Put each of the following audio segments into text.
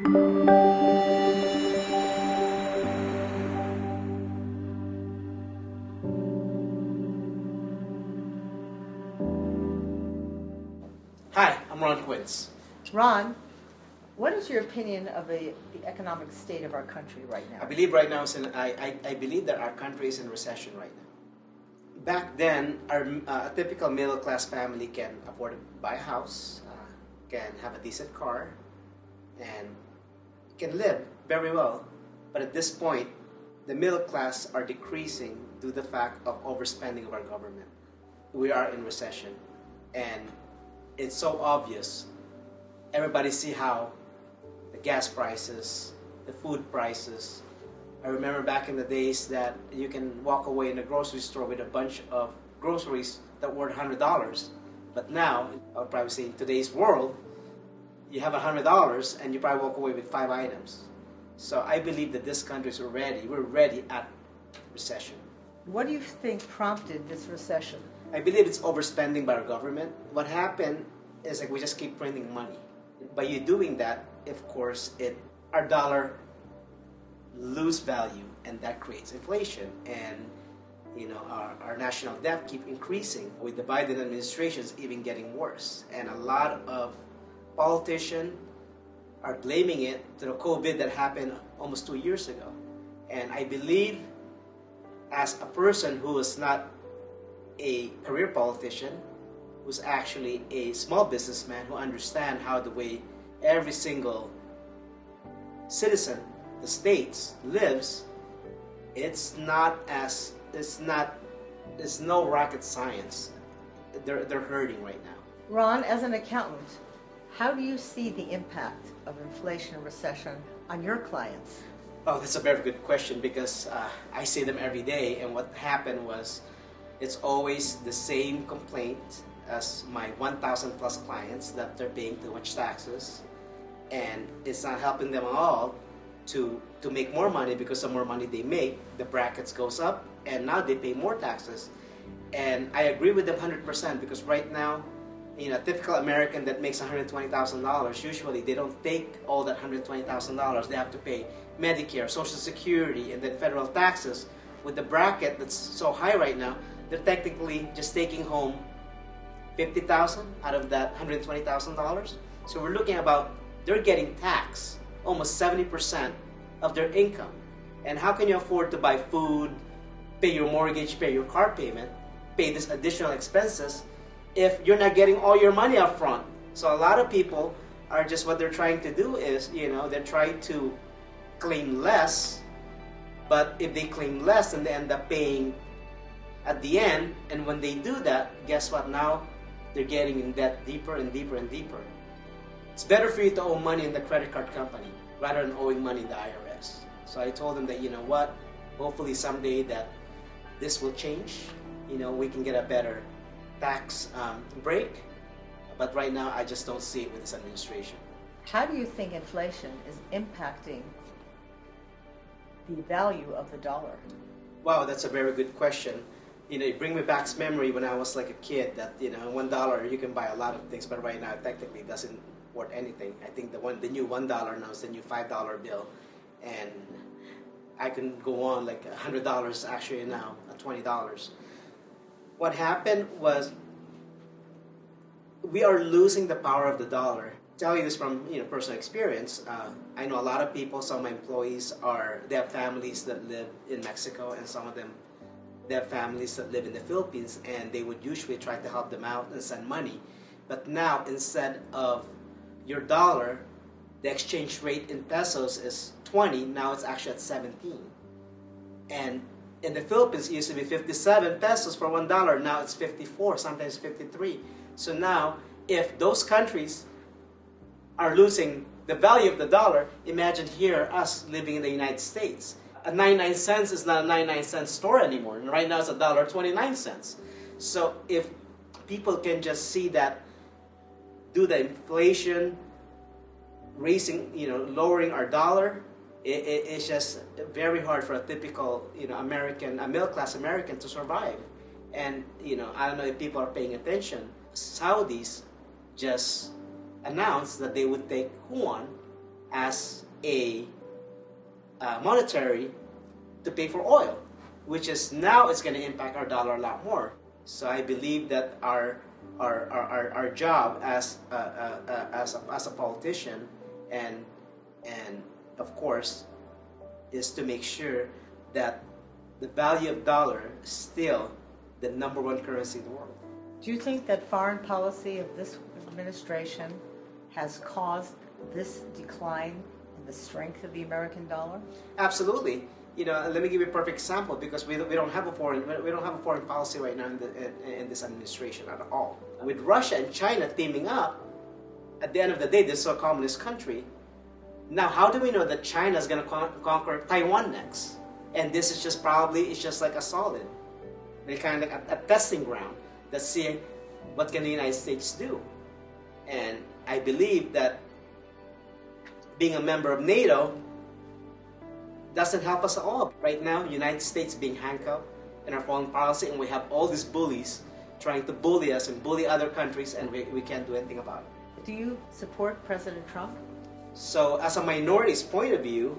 Hi, I'm Ron Quince. Ron, what is your opinion of the economic state of our country right now? I believe right now, I believe that our country is in recession right now. Back then, a typical middle-class family can afford to buy a house, can have a decent car, and can live very well. But at this point, the middle class are decreasing due to the fact of overspending of our government. We are in recession, and it's so obvious. Everybody see how the gas prices, the food prices. I remember back in the days that you can walk away in a grocery store with a bunch of groceries that were $100. But now, I would probably say in today's world, you have $100 and you probably walk away with 5 items. So I believe that this country is ready. We're ready at recession. What do you think prompted this recession? I believe it's overspending by our government. What happened is like we just keep printing money. By you doing that, of course, our dollar lose value, and that creates inflation. And our national debt keep increasing. With the Biden administration, it's even getting worse. And a lot of politicians are blaming it to the COVID that happened almost 2 years ago. And I believe, as a person who is not a career politician, who's actually a small businessman who understands how the way every single citizen, the states, lives, it's no rocket science. They're hurting right now. Ron, as an accountant, how do you see the impact of inflation and recession on your clients? Oh, that's a very good question, because I see them every day, and what happened was it's always the same complaint as my 1,000 plus clients, that they're paying too much taxes, and it's not helping them at all to make more money, because the more money they make, the brackets goes up, and now they pay more taxes. And I agree with them 100%, because right now, a typical American that makes $120,000, usually they don't take all that $120,000. They have to pay Medicare, Social Security, and then federal taxes. With the bracket that's so high right now, they're technically just taking home $50,000 out of that $120,000. So we're looking about, they're getting taxed almost 70% of their income. And how can you afford to buy food, pay your mortgage, pay your car payment, pay these additional expenses if you're not getting all your money up front? So a lot of people are just, what they're trying to do is, they're trying to claim less, but if they claim less, then they end up paying at the end. And when they do that, guess what? Now they're getting in debt deeper and deeper and deeper. It's better for you to owe money in the credit card company rather than owing money in the IRS. So I told them that, hopefully someday that this will change. We can get a better tax break. But right now, I just don't see it with this administration. How do you think inflation is impacting the value of the dollar? Wow, that's a very good question. You bring me back memory when I was like a kid that, $1 you can buy a lot of things, but right now it technically doesn't worth anything. I think the new $1 now is the new $5 bill, and I can go on like $100 actually now at $20. What happened was we are losing the power of the dollar. Tell you this from personal experience. I know a lot of people. Some of my employees they have families that live in Mexico, and some of them they have families that live in the Philippines, and they would usually try to help them out and send money. But now, instead of your dollar, the exchange rate in pesos is 20. Now it's actually at 17. And in the Philippines, it used to be 57 pesos for $1. Now it's 54, sometimes 53. So now, if those countries are losing the value of the dollar, imagine here us living in the United States. A 99 cents is not a 99-cent store anymore. And right now it's $1.29. So if people can just see that, do the inflation, lowering our dollar, it's just very hard for a typical, American, a middle-class American to survive. And, I don't know if people are paying attention. Saudis just announced that they would take yuan as a monetary to pay for oil, which is now it's going to impact our dollar a lot more. So I believe that our job as a politician and of course is to make sure that the value of dollar is still the number one currency in the world. Do you think that foreign policy of this administration has caused this decline in the strength of the American dollar? Absolutely. Let me give you a perfect example, because we don't have a foreign policy right now in this administration at all. With Russia and China teaming up, at the end of the day, this is a communist country. Now, how do we know that China is going to conquer Taiwan next? And this is just like a solid, kind of a testing ground to see what can the United States do. And I believe that being a member of NATO doesn't help us at all. Right now, the United States being handcuffed in our foreign policy, and we have all these bullies trying to bully us and bully other countries, and we can't do anything about it. Do you support President Trump? So, as a minority's point of view,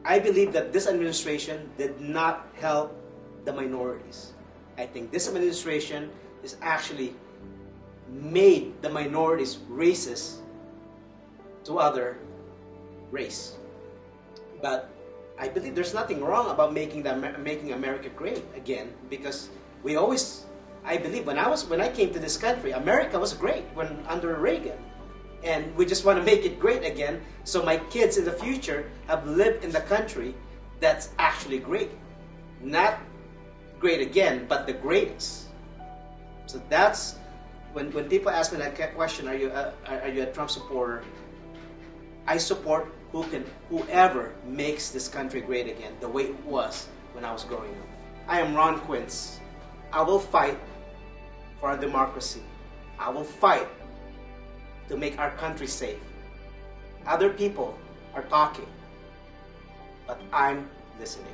I believe that this administration did not help the minorities. I think this administration is actually made the minorities racist to other race. But I believe there's nothing wrong about making America great again, because I believe when I came to this country, America was great under Reagan. And we just want to make it great again, so my kids in the future have lived in the country that's actually great. Not great again, but the greatest. So that's when people ask me that question, are you a Trump supporter? I support whoever makes this country great again, the way it was when I was growing up. I am Ron Quince. I will fight for our democracy. I will fight to make our country safe. Other people are talking, but I'm listening.